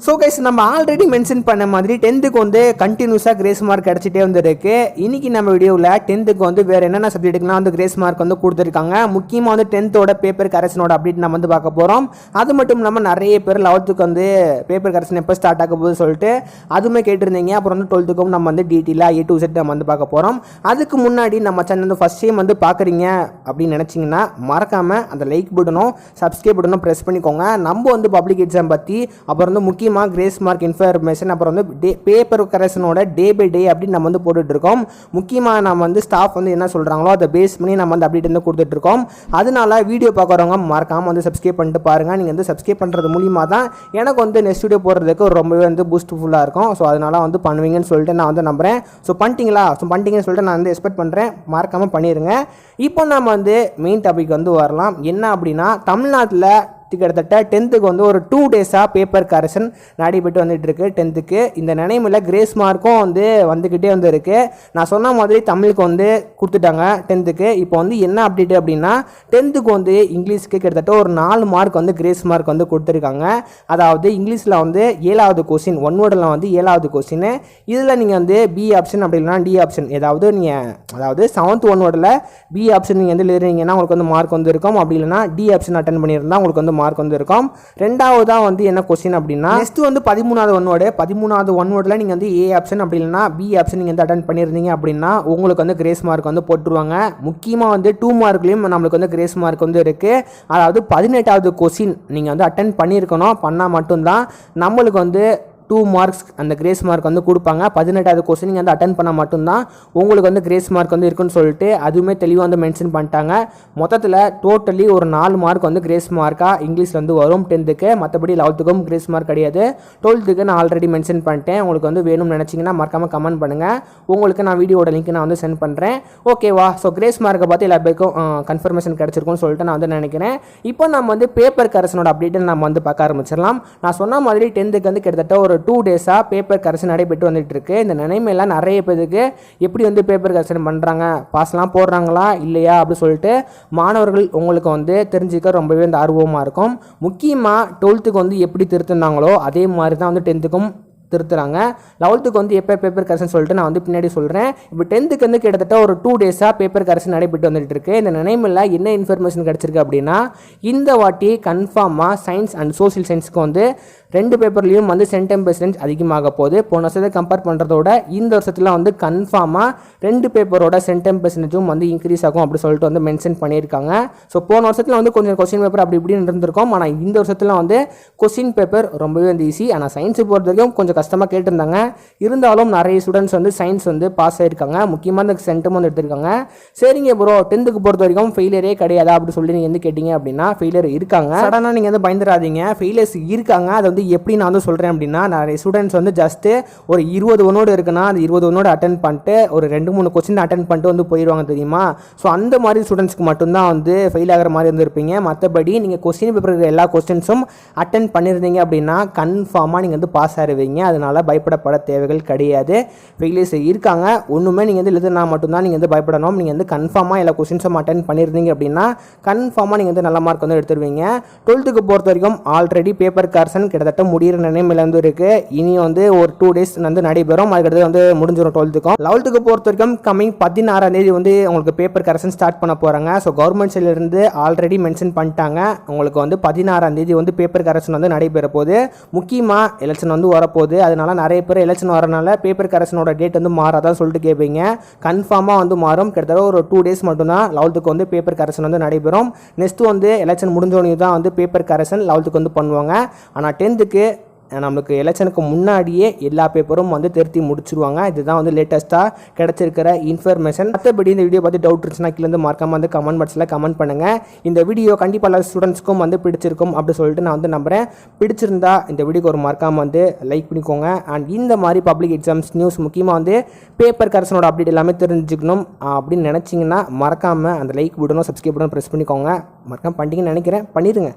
So guys நம்ம already mention பண்ண மாதிரி 10th வந்து கண்டினியூஸாக கிரேஸ் மார்க் கிடச்சிட்டே வந்துருக்கு. இன்றைக்கி நம்ம வீடியோவில் 10th வந்து வேறு என்னென்ன சப்ஜெக்ட்டுக்குலாம் வந்து கிரேஸ் மார்க் வந்து கொடுத்துருக்காங்க. முக்கியமாக வந்து 10th பேப்பர் கரெக்ஷனோட அப்டேட் நம்ம வந்து பார்க்க போகிறோம். அது மட்டும் இல்லாமல் நிறைய பேர் 11th வந்து பேப்பர் கரெக்ஷன் எப்போ ஸ்டார்ட் ஆக போகுது சொல்லிட்டு அதுவுமே கேட்டிருந்தீங்க. அப்புறம் வந்து 12th நம்ம வந்து டீட்டெயிலாக A to Z நம்ம வந்து பார்க்க போகிறோம். அதுக்கு முன்னாடி நம்ம சேனல் வந்து ஃபஸ்ட் டைம் வந்து பார்க்குறீங்க அப்படின்னு நினச்சிங்கன்னா மறக்காமல் அந்த லைக் பட்டனும் சப்ஸ்கிரைப் பட்டனும் ப்ரெஸ் பண்ணிக்கோங்க. நம்ம வந்து பப்ளிக் எக்ஸாம் பற்றி அப்புறம் வந்து முக்கியமாக கிரேஸ் மார்க் இன்ஃபர்மேஷன் அப்புறம் வந்து பேப்பர் கரெக்ஷனோட டே பை டே அப்படின்னு நம்ம வந்து போட்டுட்டு இருக்கோம். முக்கியமாக நம்ம வந்து ஸ்டாஃப் வந்து என்ன சொல்கிறாங்களோ அதை பேஸ் பண்ணி நம்ம வந்து அப்டேட் வந்து கொடுத்துட்டு இருக்கோம். அதனால வீடியோ பார்க்குறவங்க மறக்காமல் வந்து சப்ஸ்கிரைப் பண்ணிட்டு பாருங்கள். நீங்கள் வந்து சப்ஸ்கிரைப் பண்ணுறது மூலியமாக தான் எனக்கு வந்து நெக்ஸ்ட் வீடியோ போடுறதுக்கு ரொம்பவே வந்து பூஸ்ட்ஃபுல்லாக இருக்கும். ஸோ அதனால வந்து பண்ணுவீங்கன்னு சொல்லிட்டு நான் வந்து நம்புகிறேன். ஸோ பண்ணிட்டீங்கன்னு சொல்லிட்டு நான் வந்து எக்ஸ்பெக்ட் பண்ணுறேன். மறக்காமல் பண்ணிடுங்க. இப்போ நம்ம வந்து மெயின் டாபிக் வந்து வரலாம். என்ன அப்படின்னா தமிழ்நாட்டில் கிட்டத்தட்ட 10th வந்து ஒரு 2 டேஸாக பேப்பர் கரெக்ஷன் நடைபெற்று வந்துட்டு இருக்கு. 10th இந்த நினைவில் கிரேஸ் மார்க்கும் வந்து வந்துக்கிட்டே வந்து இருக்கு. நான் சொன்ன மாதிரி தமிழுக்கு வந்து கொடுத்துட்டாங்க 10th. இப்போ வந்து என்ன அப்டேட் அப்படின்னா 10th வந்து இங்கிலீஷ்க்கு கிட்டத்தட்ட ஒரு 4 மார்க் வந்து கிரேஸ் மார்க் வந்து கொடுத்துருக்காங்க. அதாவது இங்கிலீஷில் வந்து 7வது கொஸ்டின் ஒன் வேர்டில் வந்து 7வது கொஸ்டின். இதில் நீங்கள் வந்து பி ஆப்ஷன் அப்படி இல்லைனா டி ஆப்ஷன் ஏதாவது நீங்கள் அதாவது 7th ஒன் வேர்டில் பி ஆப்ஷன் நீங்கள் வந்து எழுதுறீங்கன்னா உங்களுக்கு வந்து மார்க் வந்து இருக்கும். அப்படி இல்லைனா டி ஆப்ஷன் அட்டன் பண்ணியிருந்தால் உங்களுக்கு வந்து மார்க் வந்து இருக்கும். ரெண்டாவதா வந்து என்ன கொஸ்டின் அப்படின்னா நெக்ஸ்ட் வந்து 13வது ஒன் வேர்டில் நீங்கள் வந்து ஏ ஆப்ஷன் அப்படி இல்லைனா பி ஆப்ஷன் நீங்கள் வந்து அட்டன் பண்ணியிருந்தீங்க அப்படின்னா உங்களுக்கு வந்து கிரேஸ் மார்க் வந்து போட்டுருவாங்க. முக்கியமாக வந்து 2 மார்க்லையும் நம்மளுக்கு வந்து கிரேஸ் மார்க் வந்து இருக்குது. அதாவது 18வது கொஸ்டின் நீங்கள் வந்து அட்டன் பண்ணியிருக்கணும். பண்ணால் மட்டும்தான் நம்மளுக்கு வந்து 2 மார்க்ஸ் அந்த கிரேஸ் மார்க் வந்து கொடுப்பாங்க. 18வது கொஸ்டின் நீங்கள் வந்து அட்டன் பண்ணால் மட்டும்தான் உங்களுக்கு வந்து கிரேஸ் மார்க் வந்து இருக்குன்னு சொல்லிட்டு அதுவுமே தெளிவாக வந்து மென்ஷன் பண்ணிட்டாங்க. மொத்தத்தில் டோட்டலி ஒரு 4 மார்க் வந்து கிரேஸ் மார்க்காக இங்கிலீஷ் வந்து வரும் 10th. மற்றபடி 11th கிரேஸ் மார்க் கிடையாது. 12th நான் ஆல்ரெடி மென்ஷன் பண்ணிட்டேன். உங்களுக்கு வந்து வேணும்னு நினச்சிங்கன்னா மறக்காமல் கமெண்ட் பண்ணுங்கள். உங்களுக்கு நான் வீடியோட லிங்க் நான் வந்து சென்ட் பண்ணுறேன். ஓகேவா? ஸோ கிரேஸ் மார்க்கை பார்த்து எல்லா பேருக்கும் கன்ஃபர்மேஷன் கிடச்சிருக்கும்னு சொல்லிட்டு நான் வந்து நினைக்கிறேன். இப்போ நம்ம வந்து பேப்பர் கரெக்ஷனோட அப்டேட்டை நம்ம வந்து பார்க்க ஆரம்பிச்சிடலாம். நான் சொன்ன மாதிரி 10th வந்து கிட்டத்தட்ட ஒரு 2 டேஸாக பேப்பர் கரெக்ஷன் நடைபெற்று வந்துட்டு இருக்கு. இந்த நிலைமையெல்லாம் நிறைய பேருக்கு எப்படி வந்து பேப்பர் கரெக்ஷன் பண்ணுறாங்க, பாஸ்லாம் போடுறாங்களா இல்லையா அப்படி சொல்லிட்டு மாணவர்கள் உங்களுக்கு வந்து தெரிஞ்சுக்க ரொம்பவே வந்து ஆர்வமாக இருக்கும். முக்கியமாக 12th வந்து எப்படி திருத்தினாங்களோ அதே மாதிரி தான் வந்து 10th திருத்துறாங்க. 11th வந்து எப்போ பேப்பர் கரெக்ஷன் சொல்லிட்டு நான் வந்து பின்னாடி சொல்கிறேன். இப்போ 10th வந்து கிட்டத்தட்ட ஒரு 2 டேஸாக பேப்பர் கரெக்ஷன் நடைபெற்று வந்துட்டு இருக்கு. இந்த நினைவில் என்ன இன்ஃபர்மேஷன் கிடச்சிருக்கு அப்படின்னா இந்த வாட்டி கன்ஃபார்மாக சயின்ஸ் அண்ட் சோஷியல் சயின்ஸுக்கு வந்து 2 பேப்பர்லேயும் வந்து சென்டம் பெர்சன்டேஜ் அதிகமாக போகுது. போன வருஷத்தை கம்பேர் பண்ணுறதோட இந்த வருஷத்தில் வந்து கன்ஃபார்மாக 2 பேப்பரோட சென்டம் பெர்சன்டேஜும் வந்து இன்க்ரீஸ் ஆகும் அப்படி சொல்லிட்டு வந்து மென்ஷன் பண்ணியிருக்காங்க. ஸோ போன வருஷத்தில் வந்து கொஞ்சம் கொஸ்டின் பேப்பர் அப்படி இப்படின்னு இருந்திருக்கும். ஆனால் இந்த வருஷத்தில் வந்து கொஸ்டின் பேப்பர் ரொம்பவே வந்து ஈஸி. ஆனால் சயின்ஸு பொறுத்த வரைக்கும் கொஞ்சம் கஷ்டமாக கேட்டிருந்தாங்க. இருந்தாலும் நிறைய ஸ்டூடெண்ட்ஸ் வந்து சயின்ஸ் வந்து பாஸ் ஆகிருக்காங்க. முக்கியமாக இந்த சென்டம் வந்து எடுத்திருக்காங்க. சரிங்க ப்ரோ 10th பொறுத்த வரைக்கும் ஃபெயிலியரே கிடையாதா அப்படி சொல்லி நீங்கள் வந்து கேட்டிங்க அப்படின்னா ஃபெயிலியர் இருக்காங்க. சடனாக நீங்கள் வந்து பயந்துடாதீங்க. ஃபெயிலியர்ஸ் இருக்காங்க. அது வந்து எப்படி நான் வந்து சொல்கிறேன் அப்படின்னா நிறைய ஸ்டூடெண்ட்ஸ் வந்து ஜஸ்ட்டு ஒரு 20 ஒன்னோடு இருக்குன்னா அந்த 20 ஒன்னோடு அட்டன் பண்ணிட்டு ஒரு 2-3 கொஸ்டின் அட்டன் பண்ணிட்டு வந்து போயிடுவாங்க தெரியுமா. ஸோ அந்த மாதிரி ஸ்டூடெண்ட்ஸ்க்கு மட்டும்தான் வந்து ஃபெயில் ஆகிற மாதிரி இருந்திருப்பீங்க. மற்றபடி நீங்கள் கொஸ்டின் பேப்பருக்கு எல்லா கொஸ்டின்ஸும் அட்டன் பண்ணியிருந்தீங்க அப்படின்னா கன்ஃபார்மாக நீங்கள் வந்து பாஸ் ஆகிடுவீங்க. அதனால் பயப்படப்பட தேவைகள் கிடையாது. ஃபெயிலியர்ஸ் இருக்காங்க. ஒன்றுமே நீங்கள் வந்து எழுதுனா மட்டும்தான் நீங்கள் வந்து பயப்படணும். நீங்கள் வந்து கன்ஃபார்மாக எல்லா கொஸ்டின்ஸும் அட்டன் பண்ணியிருந்தீங்க அப்படின்னா கன்ஃபார்மாக நீங்கள் வந்து நல்ல மார்க் வந்து எடுத்துருவீங்க. 12th பொறுத்த வரைக்கும் ஆல்ரெடி பேப்பர் கரெக்ஷன் கிட்டத்தட்ட முடிகிற நிலைமையில் வந்து இருக்குது. இனி வந்து ஒரு 2 டேஸ் வந்து நடைபெறும். அதுக்கடுத்து வந்து முடிஞ்சிடும் 12th. 11th பொறுத்த வரைக்கும் கம்மிங் 16ஆம் தேதி வந்து உங்களுக்கு பேப்பர் கரெக்ஷன் ஸ்டார்ட் பண்ண போகிறாங்க. ஸோ கவர்மெண்ட் சைட்லேருந்து ஆல்ரெடி மென்ஷன் பண்ணிட்டாங்க. உங்களுக்கு வந்து 16ஆம் தேதி வந்து பேப்பர் கரெக்ஷன் வந்து நடைபெற போகுது. முக்கியமாக எலெக்ஷன் வந்து வரப்போகுது. அதனால நிறைய பேர் எலெக்ஷன் வரனால பேப்பர் கரெக்ஷனோட டேட் வந்து மாறாதான் சொல்லிட்டு கேட்பீங்க. கன்ஃபார்மாக வந்து மாறும். கிட்டத்தட்ட ஒரு 2 டேஸ் மட்டும்தான் 11th வந்து பேப்பர் கரெக்ஷன் வந்து நடைபெறும். நெக்ஸ்ட் வந்து எலெக்ஷன் முடிஞ்சோடனே தான் வந்து பேப்பர் கரெக்ஷன் 11th வந்து பண்ணுவாங்க. ஆனால் 10th நம்மளுக்கு எலெக்ஷனுக்கு முன்னாடியே எல்லா பேப்பரும் வந்து திருத்தி முடிச்சிருவாங்க. இதுதான் வந்து லேட்டஸ்ட்டாக கிடச்சிருக்கிற இன்ஃபர்மேஷன். மற்றபடி இந்த வீடியோ பார்த்து டவுட் இருந்துச்சுன்னா கீழே வந்து மறக்காம வந்து கமெண்ட் பாக்ஸில் கமெண்ட் பண்ணுங்கள். இந்த வீடியோ கண்டிப்பாக எல்லா ஸ்டூடெண்ட்ஸ்க்கும் வந்து பிடிச்சிருக்கும் அப்படி சொல்லிட்டு நான் வந்து நம்புகிறேன். பிடிச்சிருந்தா இந்த வீடியோக்கு ஒரு மறக்காமல் வந்து லைக் பண்ணிக்கோங்க. அண்ட் இந்த மாதிரி பப்ளிக் எக்ஸாம்ஸ் நியூஸ் முக்கியமாக வந்து பேப்பர் கரெக்ஷனோட அப்டேட் எல்லாமே தெரிஞ்சுக்கணும் அப்படின்னு நினச்சிங்கன்னா மறக்காமல் அந்த லைக் பட்டனும் சப்ஸ்கிரைப் பட்டனும் ப்ரெஸ் பண்ணிக்கோங்க. மறக்காமல் பண்ணிட்டீங்கன்னு நினைக்கிறேன். பண்ணிடுங்க.